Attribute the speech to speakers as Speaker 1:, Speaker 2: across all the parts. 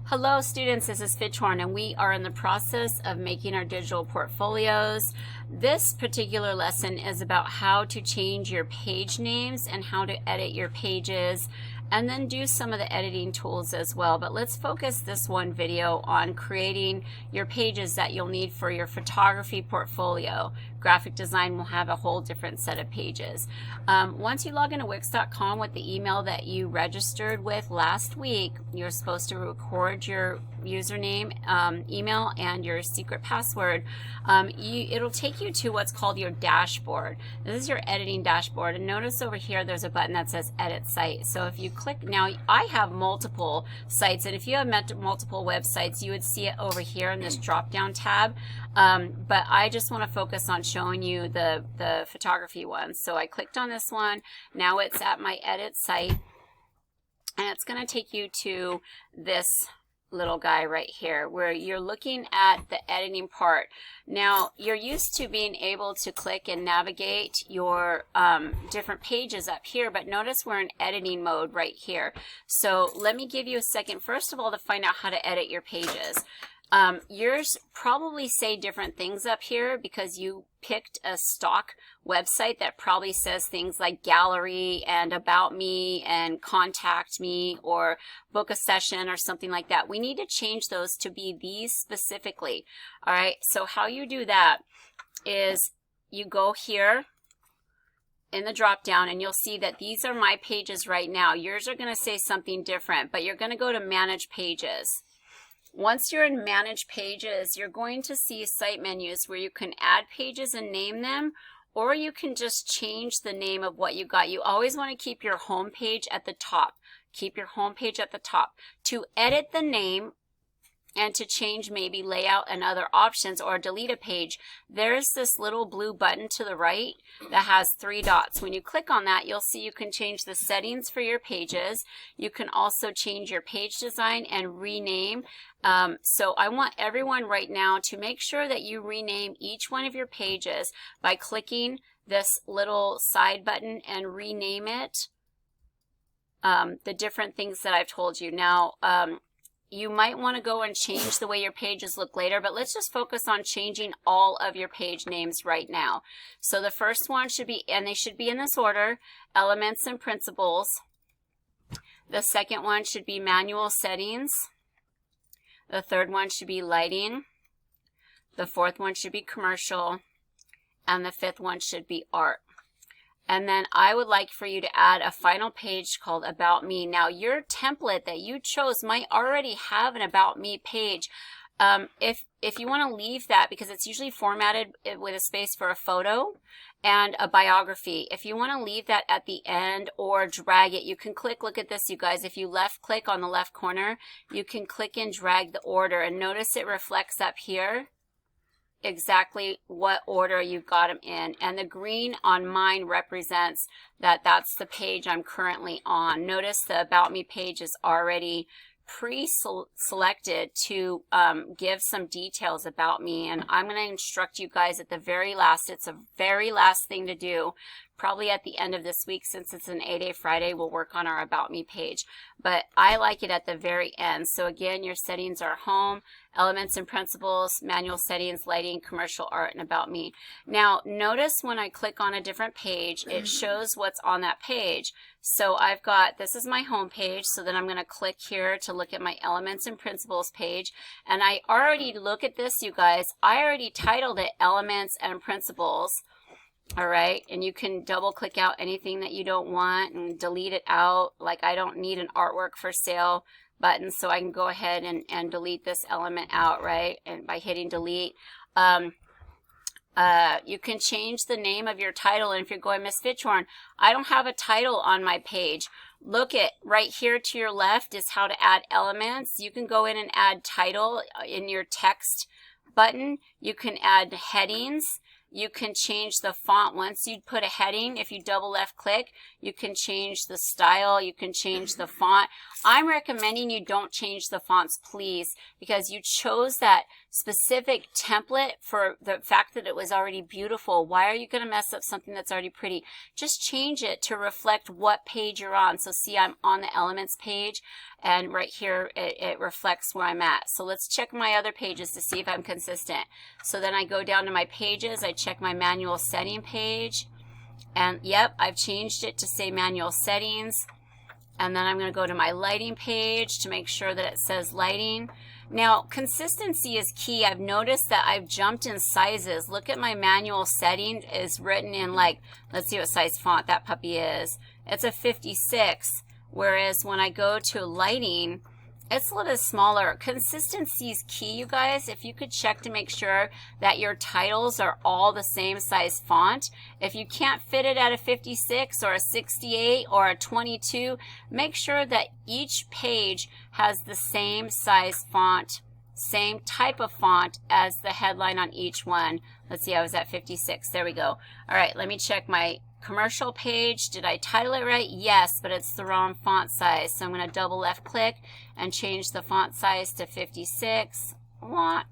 Speaker 1: Hello students, this is Fitchhorn and we are in the process of making our digital portfolios. This particular lesson is about how to change your page names and how to edit your pages and then do some of the editing tools as well. But let's focus this one video on creating your pages that you'll need for your photography portfolio. Graphic design will have a whole different set of pages. Once you log into Wix.com with the email that you registered with last week, you're supposed to record your username, email, and your secret password. It'll take you to what's called your dashboard. This is your editing dashboard, and notice over here there's a button that says Edit Site. So if you click, now I have multiple sites, and if you have multiple websites, you would see it over here in this drop-down tab. But I just want to focus on showing you the photography one. So I clicked on this one. Now it's at my edit site, and it's going to take you to this little guy right here where you're looking at the editing part. Now you're used to being able to click and navigate your different pages up here, but notice we're in editing mode right here. So let me give you a second first of all to find out how to edit your pages. Yours probably say different things up here because you picked a stock website that probably says things like gallery and about me and contact me or book a session or something like that. We need to change those to be these specifically. All right, so how you do that is you go here in the drop down and you'll see that these are my pages right now. Yours are going to say something different, but you're going to go to Manage Pages. Once you're in Manage Pages, you're going to see site menus where you can add pages and name them, or you can just change the name of what you got. You always want to keep your home page at the top. Keep your home page at the top. To edit the name and to change maybe layout and other options or delete a page, there's this little blue button to the right that has 3 dots. When you click on that, you'll see you can change the settings for your pages. You can also change your page design and rename. So I want everyone right now to make sure that you rename each one of your pages by clicking this little side button and rename it the different things that I've told you. Now, you might want to go and change the way your pages look later, but let's just focus on changing all of your page names right now. So the first one should be, and they should be in this order, Elements and Principles. The second one should be Manual Settings. The third one should be Lighting. The fourth one should be Commercial. And the fifth one should be Art. And then I would like for you to add a final page called About Me. Now your template that you chose might already have an About Me page. If you want to leave that, because it's usually formatted with a space for a photo and a biography, if you want to leave that at the end or drag it, you can click, look at this you guys, if you left click on the left corner, you can click and drag the order, and notice it reflects up here exactly what order you got them in, and the green on mine represents that that's the page I'm currently on. Notice the About Me page is already pre-selected to give some details about me, and I'm going to instruct you guys at the very last. It's a very last thing to do, probably at the end of this week. Since it's an A-Day Friday, we'll work on our About Me page, but I like it at the very end. So again, your settings are Home, Elements and Principles, Manual Settings, Lighting, Commercial, Art, and About Me. Now notice when I click on a different page, it shows what's on that page. So I've got, this is my home page, so then I'm going to click here to look at my Elements and Principles page, and I already, look at this you guys, I already titled it Elements and Principles. All right, and you can double click out anything that you don't want and delete it out. Like I don't need an artwork for sale button, so I can go ahead and delete this element out, right? And by hitting delete, you can change the name of your title. And if you're going, Miss Fitchhorn, I don't have a title on my page. Look at right here to your left is how to add elements. You can go in and add title in your text button. You can add headings. You can change the font. Once you put a heading, if you double left click, you can change the style, you can change the font. I'm recommending you don't change the fonts, please, because you chose that specific template for the fact that it was already beautiful. Why are you going to mess up something that's already pretty? Just change it to reflect what page you're on. So see, I'm on the Elements page, and right here it reflects where I'm at. So let's check my other pages to see if I'm consistent. So then I go down to my pages, I check my manual setting page, and yep, I've changed it to say manual settings. And then I'm going to go to my lighting page to make sure that it says lighting. Now, consistency is key. I've noticed that I've jumped in sizes. Look at my manual setting is written in like, let's see what size font that puppy is. It's a 56, whereas when I go to lighting, it's a little bit smaller. Consistency is key, you guys. If you could check to make sure that your titles are all the same size font. If you can't fit it at a 56 or a 68 or a 22, make sure that each page has the same size font, same type of font as the headline on each one. Let's see, I was at 56. There we go. All right, let me check my commercial page. Did I title it right? Yes, but it's the wrong font size. So I'm going to double left click and change the font size to 56. All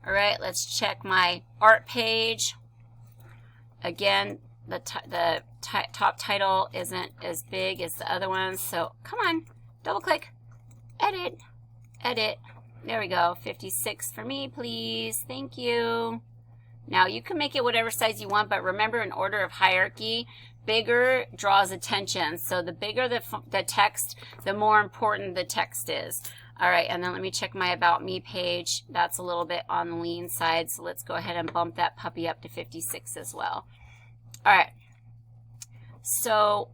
Speaker 1: right, let's check my art page. Again, the top title isn't as big as the other ones. So come on, double click, edit, edit. There we go, 56 for me, please. Thank you. Now, you can make it whatever size you want, but remember, in order of hierarchy, bigger draws attention. So the bigger the text, the more important the text is. All right, and then let me check my About Me page. That's a little bit on the lean side, so let's go ahead and bump that puppy up to 56 as well. All right, so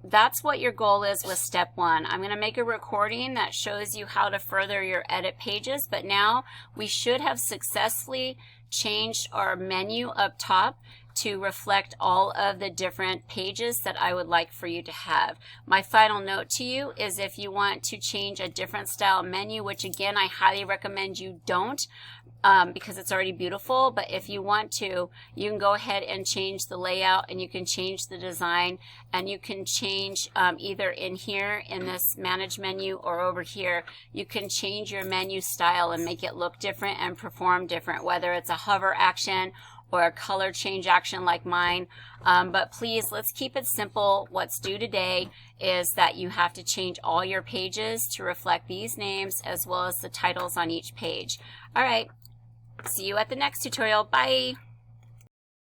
Speaker 1: that's what your goal is with step 1. I'm going to make a recording that shows you how to further your edit pages, but now we should have successfully changed our menu up top to reflect all of the different pages that I would like for you to have. My final note to you is if you want to change a different style menu, which again I highly recommend you don't, because it's already beautiful, but if you want to, you can go ahead and change the layout, and you can change the design, and you can change either in here in this manage menu or over here. You can change your menu style and make it look different and perform different, whether it's a hover action or a color change action like mine. But please, let's keep it simple. What's due today is that you have to change all your pages to reflect these names as well as the titles on each page. All right, see you at the next tutorial. Bye.